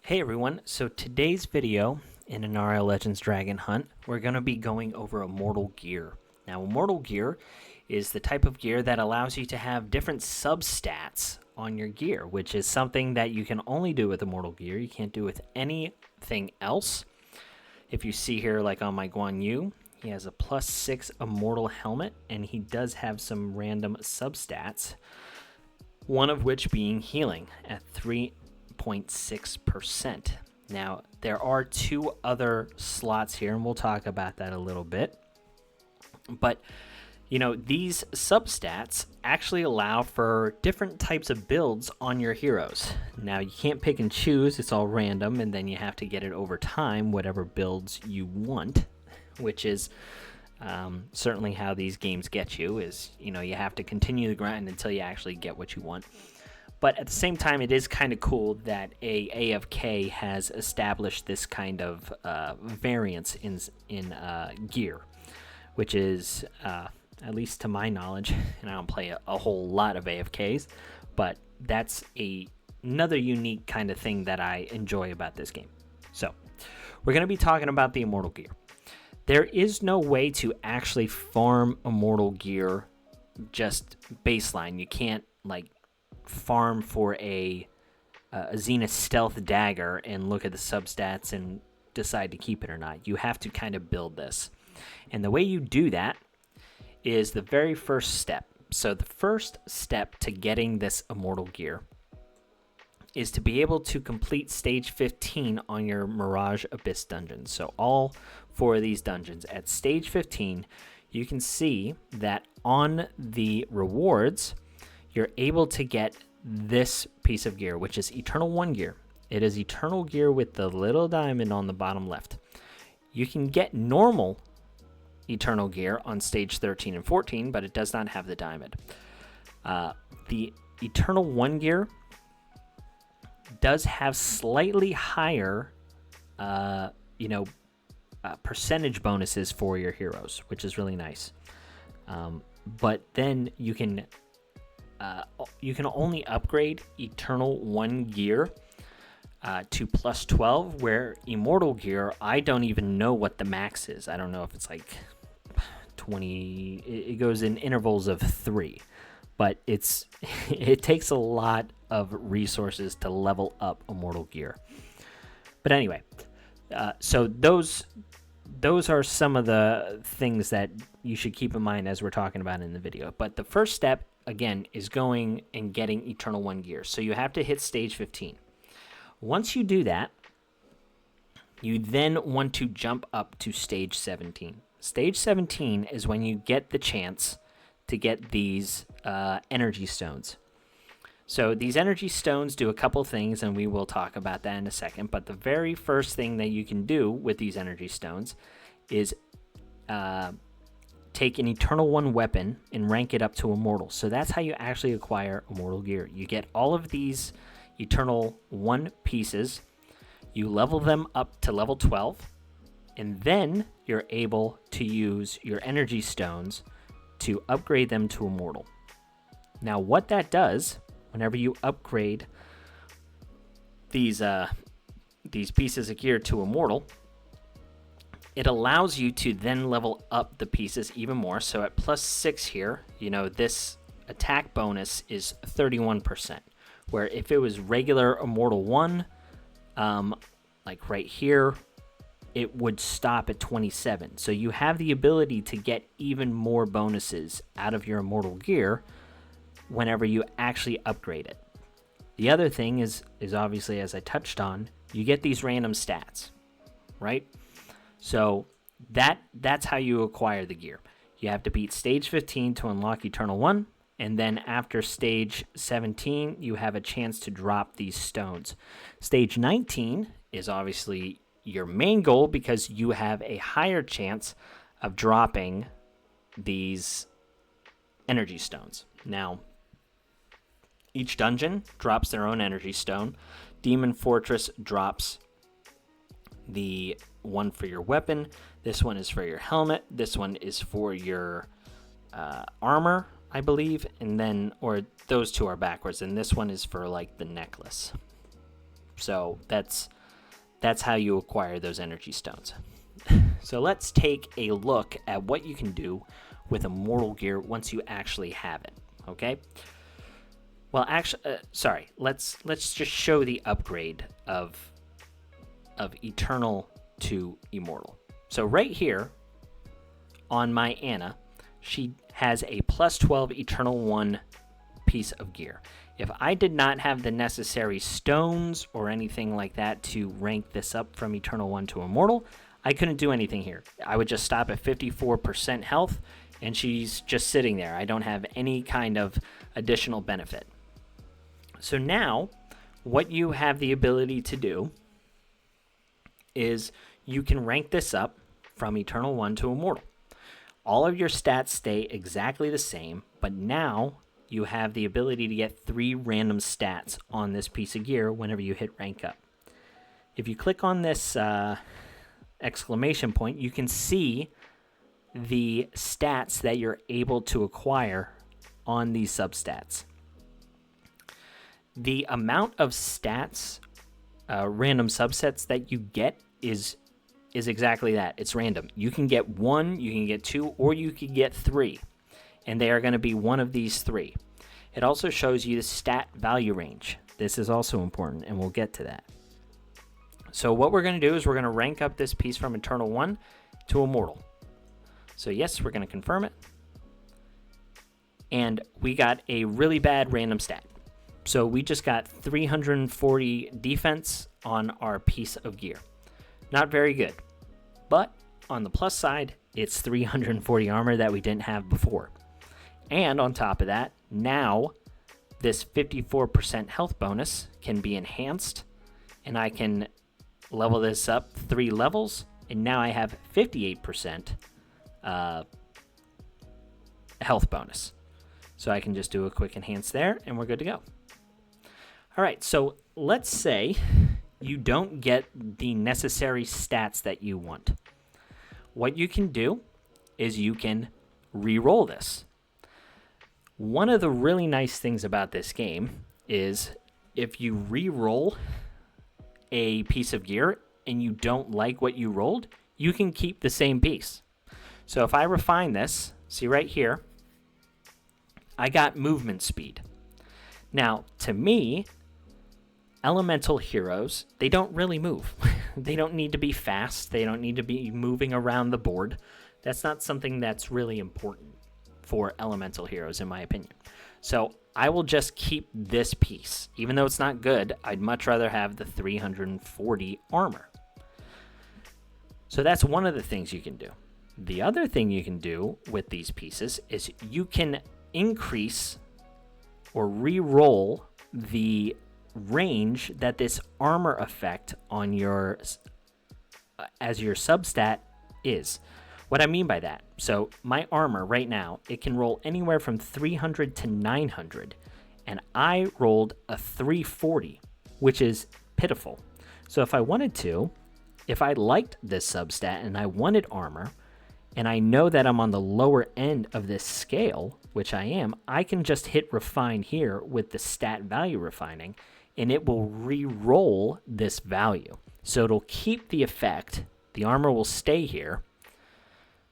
Hey everyone, so today's video in Inariel Legends Dragon Hunt, we're going to be going over Immortal gear. Now Immortal gear is the type of gear that allows you to have different substats on your gear, which is something that you can only do with Immortal gear. You can't do with anything else. If you see here, like on my Guan Yu, he has a +6 Immortal helmet, and he does have some random substats, one of which being healing at 3.6%. Now, there are two other slots here, and we'll talk about that a little bit. But, you know, these substats actually allow for different types of builds on your heroes. Now, you can't pick and choose. It's all random, and then you have to get it over time, whatever builds you want, which is certainly how these games get you, is, you know, you have to continue the grind until you actually get what you want. But at the same time, it is kind of cool that AFK has established this kind of variance in gear, which is, at least to my knowledge, and I don't play a whole lot of AFKs, but that's another unique kind of thing that I enjoy about this game. So, we're going to be talking about the Immortal gear. There is no way to actually farm Immortal gear just baseline. You can't, like, farm for a Zenith Stealth Dagger and look at the substats and decide to keep it or not. You have to kind of build this. And the way you do that is the very first step. So the first step to getting this Immortal gear is to be able to complete stage 15 on your Mirage Abyss dungeons. So all 4 of these dungeons. At stage 15, you can see that on the rewards, you're able to get this piece of gear, which is Eternal 1 gear. It is Eternal gear with the little diamond on the bottom left. You can get normal Eternal gear on stage 13 and 14, but it does not have the diamond. The Eternal 1 gear does have slightly higher, percentage bonuses for your heroes, which is really nice. But then you can only upgrade Eternal 1 gear to +12, where Immortal gear, I don't even know what the max is. I don't know if it's like 20. It goes in intervals of 3, but it takes a lot of resources to level up Immortal gear. But anyway, so those are some of the things that you should keep in mind as we're talking about in the video. But the first step, again, is going and getting Eternal 1 gear. So you have to hit stage 15. Once you do that, you then want to jump up to stage 17. Stage 17 is when you get the chance to get these energy stones. So these energy stones do a couple things, and we will talk about that in a second. But the very first thing that you can do with these energy stones is take an Eternal 1 weapon and rank it up to Immortal. So that's how you actually acquire Immortal gear. You get all of these Eternal 1 pieces, you level them up to level 12, and then you're able to use your energy stones to upgrade them to Immortal. Now what that does, whenever you upgrade these pieces of gear to Immortal, it allows you to then level up the pieces even more. So at +6 here, you know, this attack bonus is 31%. Where if it was regular Immortal 1, like right here, it would stop at 27. So you have the ability to get even more bonuses out of your Immortal gear whenever you actually upgrade it. The other thing is obviously, as I touched on, you get these random stats, right? So that's how you acquire the gear. You have to beat stage 15 to unlock Eternal 1, and then after stage 17, you have a chance to drop these stones. Stage 19 is obviously your main goal because you have a higher chance of dropping these energy stones. Now, each dungeon drops their own energy stone. Demon Fortress drops the one for your weapon. This one is for your helmet. This one is for your armor, I believe. And then, or those two are backwards. And this one is for like the necklace. So that's that's how you acquire those energy stones. So let's take a look at what you can do with Immortal gear once you actually have it, okay? Well, actually, let's just show the upgrade of Eternal to Immortal. So right here on my Anna, she has a plus 12 Eternal 1 piece of gear. If I did not have the necessary stones or anything like that to rank this up from Eternal 1 to Immortal, I couldn't do anything here. I would just stop at 54% health, and she's just sitting there. I don't have any kind of additional benefit. So now, what you have the ability to do is you can rank this up from Eternal 1 to Immortal. All of your stats stay exactly the same, but now you have the ability to get 3 random stats on this piece of gear whenever you hit rank up. If you click on this exclamation point, you can see the stats that you're able to acquire on these substats. The amount of stats, random subsets that you get is exactly that. It's random. You can get 1, you can get 2, or you can get 3. And they are going to be one of these 3. It also shows you the stat value range. This is also important, and we'll get to that. So what we're going to do is we're going to rank up this piece from Eternal 1 to Immortal. So yes, we're going to confirm it. And we got a really bad random stat. So we just got 340 defense on our piece of gear. Not very good. But on the plus side, it's 340 armor that we didn't have before. And on top of that, now this 54% health bonus can be enhanced, and I can level this up 3 levels, and now I have 58% health bonus. So I can just do a quick enhance there, and we're good to go. All right, so let's say you don't get the necessary stats that you want. What you can do is you can re-roll this. One of the really nice things about this game is if you re-roll a piece of gear and you don't like what you rolled, you can keep the same piece. So if I refine this, see right here, I got movement speed. Now, to me, elemental heroes, they don't really move. They don't need to be fast. They don't need to be moving around the board. That's not something that's really important for elemental heroes, in my opinion. So I will just keep this piece. Even though it's not good, I'd much rather have the 340 armor. So that's one of the things you can do. The other thing you can do with these pieces is you can increase or re-roll the range that this armor effect on your as your substat is. What I mean by that, so my armor right now, it can roll anywhere from 300 to 900, and I rolled a 340, which is pitiful. So if I wanted to, if I liked this substat and I wanted armor, and I know that I'm on the lower end of this scale, which I am, I can just hit refine here with the stat value refining, and it will re-roll this value. So it'll keep the effect, the armor will stay here,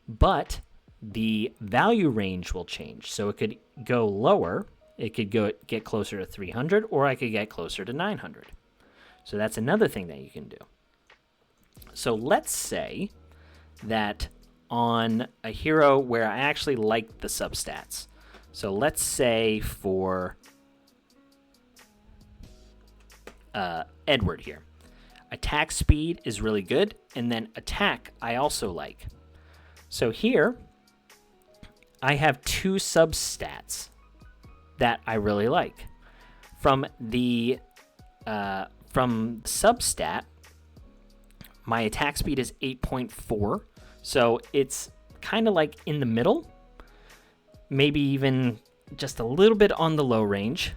but the value range will change. So it could go lower, it could get closer to 300, or I could get closer to 900. So that's another thing that you can do. So let's say that on a hero where I actually like the substats. So let's say for Edward here. Attack speed is really good, and then attack I also like. So here, I have 2 substats that I really like. From the substat, my attack speed is 8.4, so it's kind of like in the middle, maybe even just a little bit on the low range.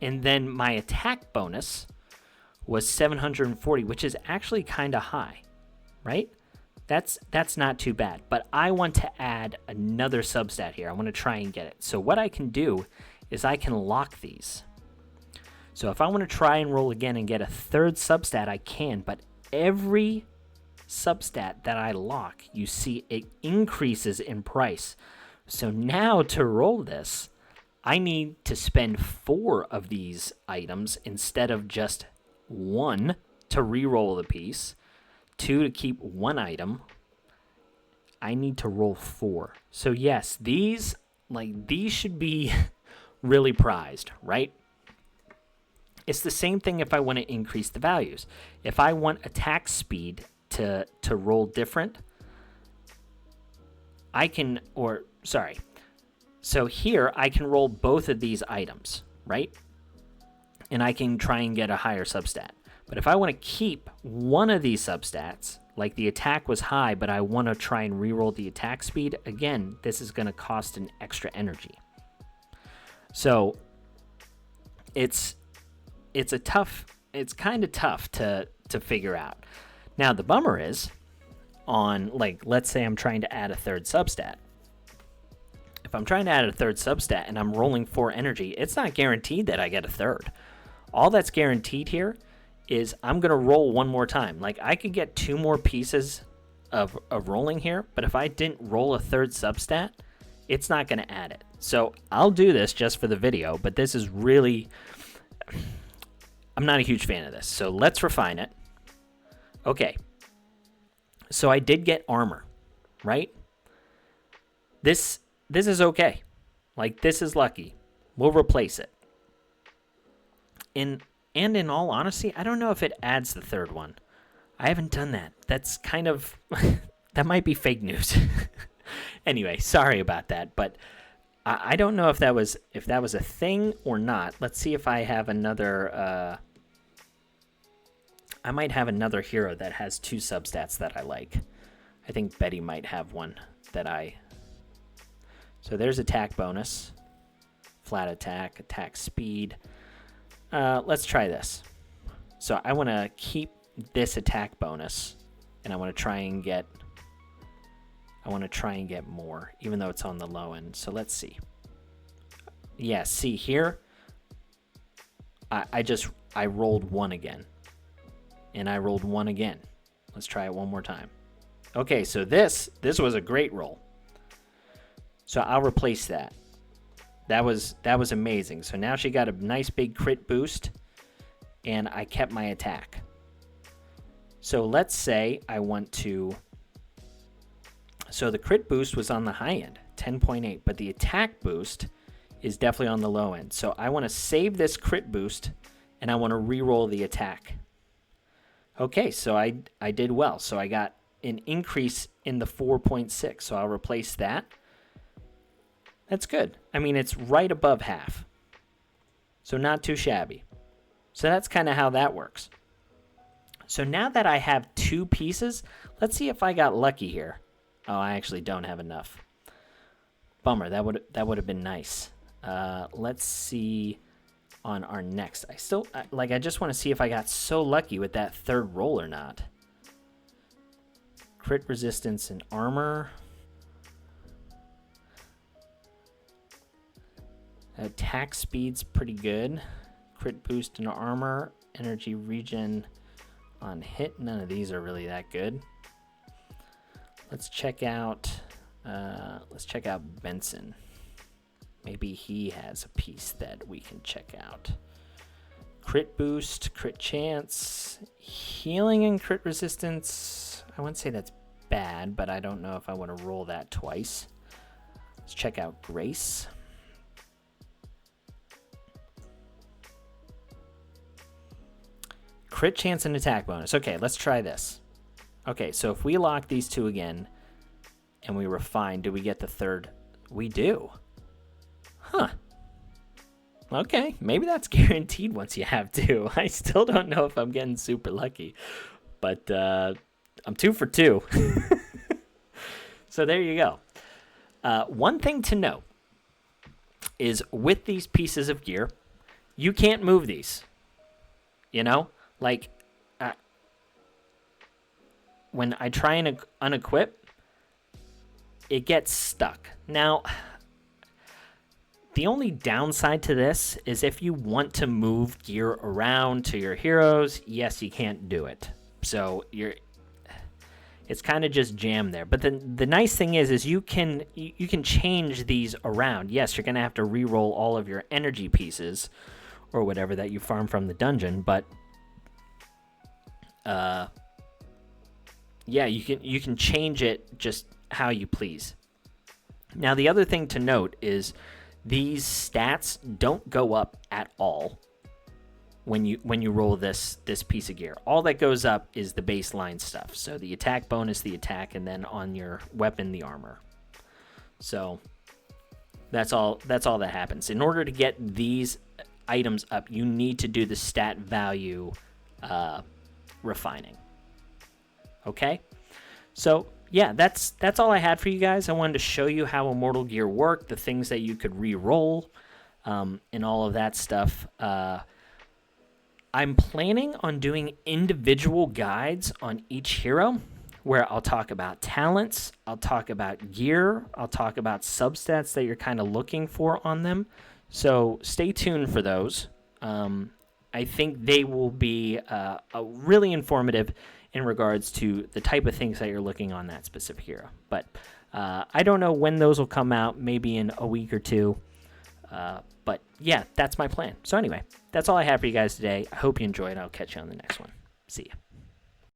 And then my attack bonus was 740, which is actually kind of high, right? That's not too bad, but I want to add another substat here. I want to try and get it. So what I can do is I can lock these. So if I want to try and roll again and get a third substat, I can, but every substat that I lock, you see it increases in price. So now to roll this, I need to spend 4 of these items instead of just 1 to re-roll the piece, 2 to keep 1 item. I need to roll 4. So yes, these should be really prized, right? It's the same thing if I want to increase the values. If I want attack speed to roll different, I can, so here I can roll both of these items, right? And I can try and get a higher substat. But if I want to keep one of these substats, like the attack was high, but I want to try and reroll the attack speed, again, this is going to cost an extra energy. So it's kind of tough to figure out. Now the bummer is on, like, let's say I'm trying to add a third substat. If I'm trying to add a third substat and I'm rolling 4 energy, it's not guaranteed that I get a third. All that's guaranteed here is I'm going to roll 1 more time. Like, I could get 2 more pieces of rolling here, but if I didn't roll a third substat, it's not going to add it. So I'll do this just for the video, but this is really, I'm not a huge fan of this. So let's refine it. Okay. So I did get armor, right? This is okay. Like, this is lucky. We'll replace it. And in all honesty, I don't know if it adds the third one. I haven't done that. That's kind of that might be fake news. Anyway, sorry about that, but I don't know if that was a thing or not. Let's see if I have another. I might have another hero that has 2 substats that I like. I think Betty might have one that I. So there's attack bonus, flat attack, attack speed. Let's try this. So I want to keep this attack bonus, and I want to try and get more, even though it's on the low end. So let's see. Yeah, see here, I rolled 1 again, and I rolled 1 again. Let's try it one more time. Okay, so this was a great roll. So I'll replace that. That was amazing. So now she got a nice big crit boost, and I kept my attack. So let's say I want to. So the crit boost was on the high end, 10.8, but the attack boost is definitely on the low end. So I want to save this crit boost, and I want to re-roll the attack. Okay, so I did well. So I got an increase in the 4.6. So I'll replace that. That's good. I mean, it's right above half. So not too shabby. So that's kind of how that works. So now that I have 2 pieces, let's see if I got lucky here. Oh, I actually don't have enough. Bummer. That would have been nice. Let's see on our next. I just want to see if I got so lucky with that third roll or not. Crit resistance and armor. Attack speed's pretty good. Crit boost and armor. Energy regen on hit. None of these are really that good. Let's check out Benson. Maybe he has a piece that we can check out. Crit boost, crit chance, healing and crit resistance. I wouldn't say that's bad, but I don't know if I want to roll that twice. Let's check out Grace. Crit chance and attack bonus. Okay, let's try this. Okay, so if we lock these 2 again and we refine, do we get the third? We do. Huh. Okay, maybe that's guaranteed once you have 2. I still don't know if I'm getting super lucky, but I'm 2 for 2. So there you go. One thing to note is with these pieces of gear, you can't move these. You know? Like, when I try and unequip, it gets stuck. Now, the only downside to this is if you want to move gear around to your heroes, yes, you can't do it. So it's kind of just jammed there. But then the nice thing is you can change these around. Yes, you're gonna have to re-roll all of your energy pieces or whatever that you farm from the dungeon, but yeah, you can change it just how you please. Now the other thing to note is these stats don't go up at all when you roll this piece of gear. All that goes up is the baseline stuff. So the attack bonus, the attack, and then on your weapon, the armor. So that's all that happens. In order to get these items up, you need to do the stat value refining. Okay? So yeah, that's all I had for you guys. I wanted to show you how Immortal gear worked, the things that you could re-roll, and all of that stuff. I'm planning on doing individual guides on each hero where I'll talk about talents, I'll talk about gear, I'll talk about substats that you're kind of looking for on them. So stay tuned for those. I think they will be really informative in regards to the type of things that you're looking on that specific hero. But I don't know when those will come out, maybe in a week or two. But yeah, that's my plan. So anyway, that's all I have for you guys today. I hope you enjoyed. I'll catch you on the next one. See ya.